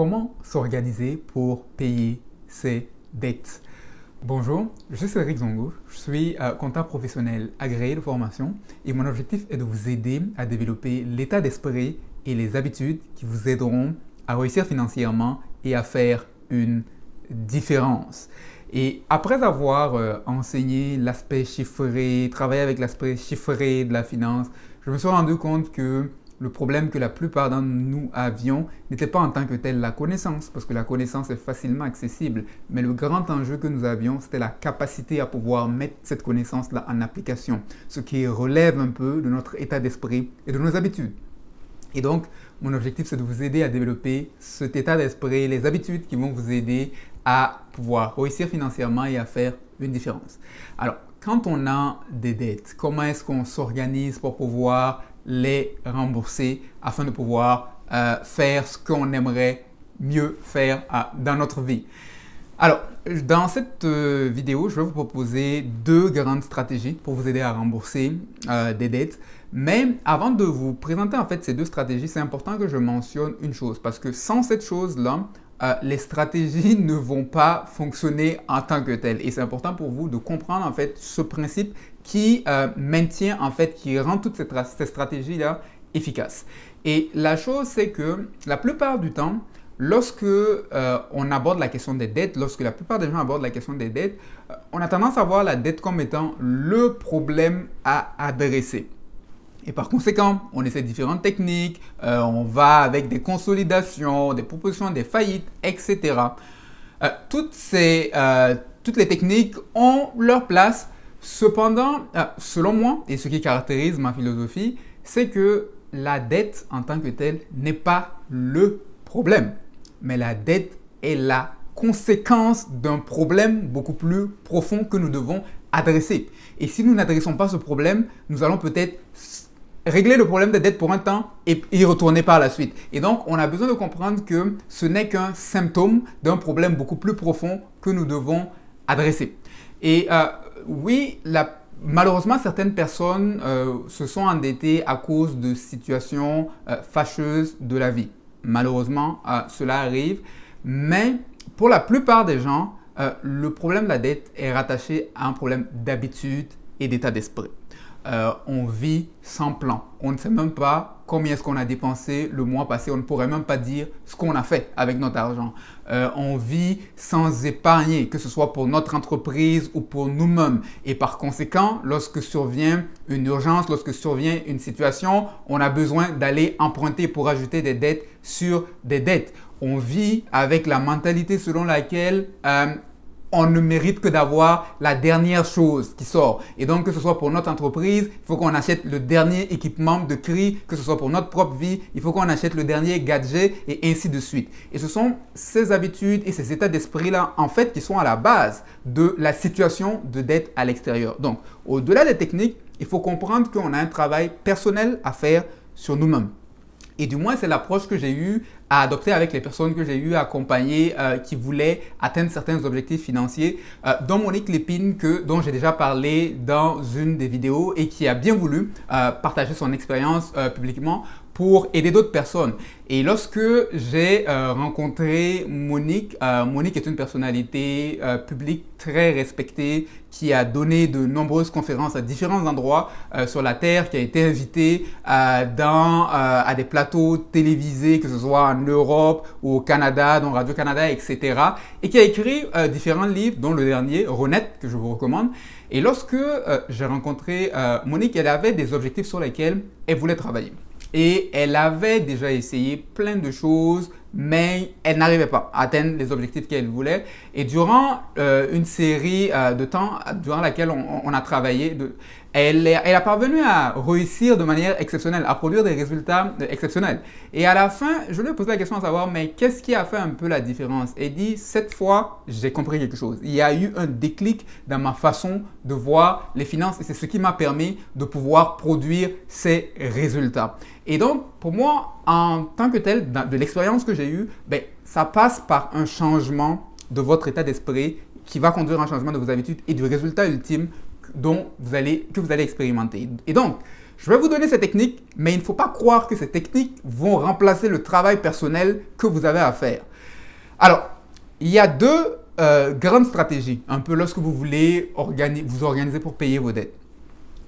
Comment s'organiser pour payer ses dettes? Bonjour, je suis Cédric Zongo, je suis comptable professionnel agréé de formation et mon objectif est de vous aider à développer l'état d'esprit et les habitudes qui vous aideront à réussir financièrement et à faire une différence. Et après avoir enseigné l'aspect chiffré, travaillé avec l'aspect chiffré de la finance, je me suis rendu compte que le problème que la plupart d'entre nous avions n'était pas en tant que tel la connaissance, parce que la connaissance est facilement accessible, mais le grand enjeu que nous avions, c'était la capacité à pouvoir mettre cette connaissance-là en application, ce qui relève un peu de notre état d'esprit et de nos habitudes. Et donc, mon objectif, c'est de vous aider à développer cet état d'esprit, les habitudes qui vont vous aider à pouvoir réussir financièrement et à faire une différence. Alors, quand on a des dettes, comment est-ce qu'on s'organise pour pouvoir les rembourser afin de pouvoir faire ce qu'on aimerait mieux faire dans notre vie? Alors, dans cette vidéo, je vais vous proposer deux grandes stratégies pour vous aider à rembourser des dettes. Mais avant de vous présenter en fait ces deux stratégies, c'est important que je mentionne une chose parce que sans cette chose-là, les stratégies ne vont pas fonctionner en tant que telles. Et c'est important pour vous de comprendre en fait ce principe qui maintient en fait, qui rend toutes ces stratégies-là efficaces. Et la chose, c'est que la plupart du temps, lorsque on aborde la question des dettes, lorsque la plupart des gens abordent la question des dettes, on a tendance à voir la dette comme étant le problème à adresser. Et par conséquent, on essaie différentes techniques, on va avec des consolidations, des propositions, des faillites, etc. Toutes les techniques ont leur place. Cependant, selon moi, et ce qui caractérise ma philosophie, c'est que la dette en tant que telle n'est pas le problème, mais la dette est la conséquence d'un problème beaucoup plus profond que nous devons adresser. Et si nous n'adressons pas ce problème, nous allons peut-être régler le problème des dettes pour un temps et y retourner par la suite. Et donc, on a besoin de comprendre que ce n'est qu'un symptôme d'un problème beaucoup plus profond que nous devons adresser. Et oui, malheureusement, certaines personnes se sont endettées à cause de situations fâcheuses de la vie. Malheureusement, cela arrive. Mais pour la plupart des gens, le problème de la dette est rattaché à un problème d'habitude et d'état d'esprit. On vit sans plan. On ne sait même pas combien est-ce qu'on a dépensé le mois passé. On ne pourrait même pas dire ce qu'on a fait avec notre argent. On vit sans épargner, que ce soit pour notre entreprise ou pour nous-mêmes. Et par conséquent, lorsque survient une urgence, lorsque survient une situation, on a besoin d'aller emprunter pour ajouter des dettes sur des dettes. On vit avec la mentalité selon laquelle on ne mérite que d'avoir la dernière chose qui sort. Et donc, que ce soit pour notre entreprise, il faut qu'on achète le dernier équipement de cri, que ce soit pour notre propre vie, il faut qu'on achète le dernier gadget et ainsi de suite. Et ce sont ces habitudes et ces états d'esprit-là, en fait, qui sont à la base de la situation de dette à l'extérieur. Donc, au-delà des techniques, il faut comprendre qu'on a un travail personnel à faire sur nous-mêmes. Et du moins, c'est l'approche que j'ai eu à adopter avec les personnes que j'ai eu à accompagner qui voulaient atteindre certains objectifs financiers, dont Monique Lépine, dont j'ai déjà parlé dans une des vidéos et qui a bien voulu partager son expérience publiquement pour aider d'autres personnes. Et lorsque j'ai rencontré Monique, Monique est une personnalité publique très respectée qui a donné de nombreuses conférences à différents endroits sur la Terre, qui a été invitée à des plateaux télévisés, que ce soit en Europe ou au Canada, dans Radio-Canada, etc. Et qui a écrit différents livres, dont le dernier, Renette, que je vous recommande. Et lorsque j'ai rencontré Monique, elle avait des objectifs sur lesquels elle voulait travailler. Et elle avait déjà essayé plein de choses, mais elle n'arrivait pas à atteindre les objectifs qu'elle voulait. Et durant une série de temps durant laquelle on a travaillé, elle a parvenu à réussir de manière exceptionnelle, à produire des résultats exceptionnels. Et à la fin, je lui ai posé la question à savoir, mais qu'est-ce qui a fait un peu la différence? Elle dit, cette fois, j'ai compris quelque chose. Il y a eu un déclic dans ma façon de voir les finances et c'est ce qui m'a permis de pouvoir produire ces résultats. Et donc, pour moi, en tant que tel, de l'expérience que j'ai eue, ça passe par un changement de votre état d'esprit qui va conduire à un changement de vos habitudes et du résultat ultime que vous allez expérimenter. Et donc, Je vais vous donner ces techniques, mais il ne faut pas croire que ces techniques vont remplacer le travail personnel que vous avez à faire. Alors, il y a deux grandes stratégies, un peu lorsque vous voulez vous organiser pour payer vos dettes.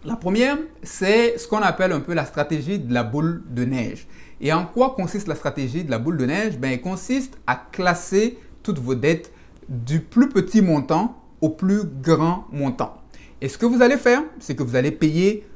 La première, c'est ce qu'on appelle un peu la stratégie de la boule de neige. Et en quoi consiste la stratégie de la boule de neige? Elle consiste à classer toutes vos dettes du plus petit montant au plus grand montant. Et ce que vous allez faire, c'est que vous allez payer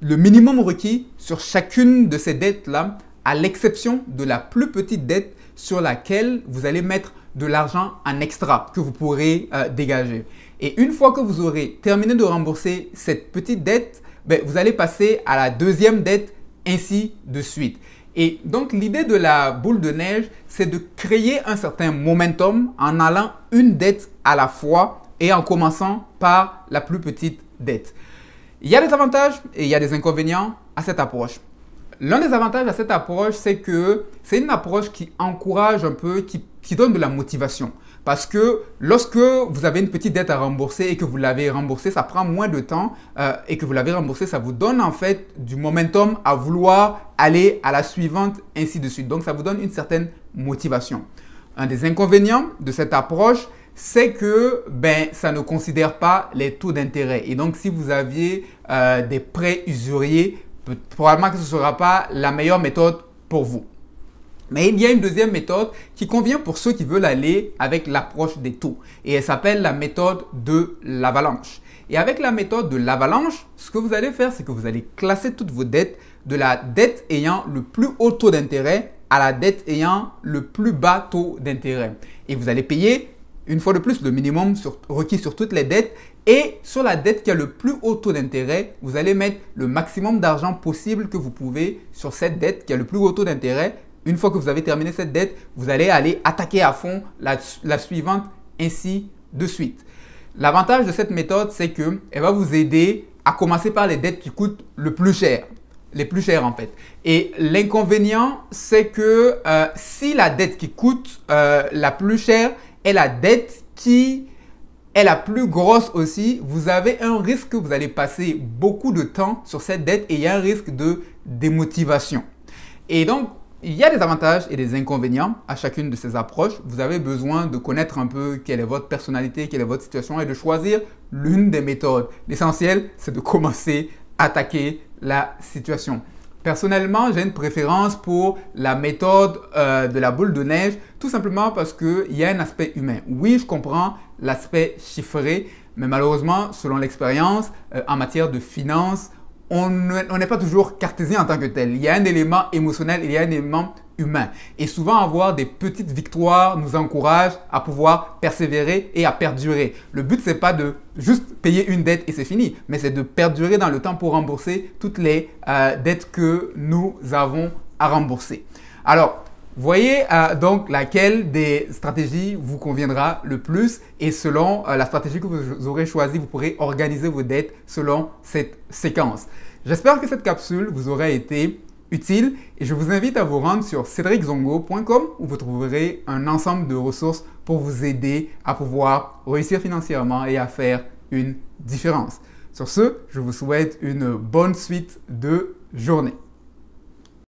le minimum requis sur chacune de ces dettes-là, à l'exception de la plus petite dette sur laquelle vous allez mettre de l'argent en extra que vous pourrez dégager. Et une fois que vous aurez terminé de rembourser cette petite dette, vous allez passer à la deuxième dette, ainsi de suite. Et donc, l'idée de la boule de neige, c'est de créer un certain momentum en allant une dette à la fois et en commençant par la plus petite dette. Il y a des avantages et il y a des inconvénients à cette approche. L'un des avantages à cette approche, c'est que c'est une approche qui encourage un peu, qui donne de la motivation. Parce que lorsque vous avez une petite dette à rembourser et que vous l'avez remboursée, ça prend moins de temps et que vous l'avez remboursée, ça vous donne en fait du momentum à vouloir aller à la suivante, ainsi de suite. Donc, ça vous donne une certaine motivation. Un des inconvénients de cette approche, c'est que ça ne considère pas les taux d'intérêt. Et donc, si vous aviez des prêts usuriers, probablement que ce ne sera pas la meilleure méthode pour vous. Mais il y a une deuxième méthode qui convient pour ceux qui veulent aller avec l'approche des taux. Et elle s'appelle la méthode de l'avalanche. Et avec la méthode de l'avalanche, ce que vous allez faire, c'est que vous allez classer toutes vos dettes de la dette ayant le plus haut taux d'intérêt à la dette ayant le plus bas taux d'intérêt. Et vous allez payer, une fois de plus, le minimum requis sur toutes les dettes. Et sur la dette qui a le plus haut taux d'intérêt, vous allez mettre le maximum d'argent possible que vous pouvez sur cette dette qui a le plus haut taux d'intérêt. Une fois que vous avez terminé cette dette, vous allez aller attaquer à fond la suivante, ainsi de suite. L'avantage de cette méthode, c'est qu'elle va vous aider à commencer par les dettes qui coûtent le plus cher. Les plus chères en fait. Et l'inconvénient, c'est que si la dette qui coûte la plus chère est la dette qui est la plus grosse aussi, vous avez un risque que vous allez passer beaucoup de temps sur cette dette et il y a un risque de démotivation. Et donc, il y a des avantages et des inconvénients à chacune de ces approches. Vous avez besoin de connaître un peu quelle est votre personnalité, quelle est votre situation et de choisir l'une des méthodes. L'essentiel, c'est de commencer à attaquer la situation. Personnellement, j'ai une préférence pour la méthode de la boule de neige, tout simplement parce qu'il y a un aspect humain. Oui, je comprends l'aspect chiffré, mais malheureusement, selon l'expérience, en matière de finance, on n'est pas toujours cartésien en tant que tel. Il y a un élément émotionnel, il y a un élément humain. Et souvent, avoir des petites victoires nous encourage à pouvoir persévérer et à perdurer. Le but, c'est pas de juste payer une dette et c'est fini, mais c'est de perdurer dans le temps pour rembourser toutes les dettes que nous avons à rembourser. Alors, voyez donc laquelle des stratégies vous conviendra le plus et selon la stratégie que vous aurez choisie, vous pourrez organiser vos dettes selon cette séquence. J'espère que cette capsule vous aura été utile et je vous invite à vous rendre sur cedrikzongo.com où vous trouverez un ensemble de ressources pour vous aider à pouvoir réussir financièrement et à faire une différence. Sur ce, je vous souhaite une bonne suite de journée.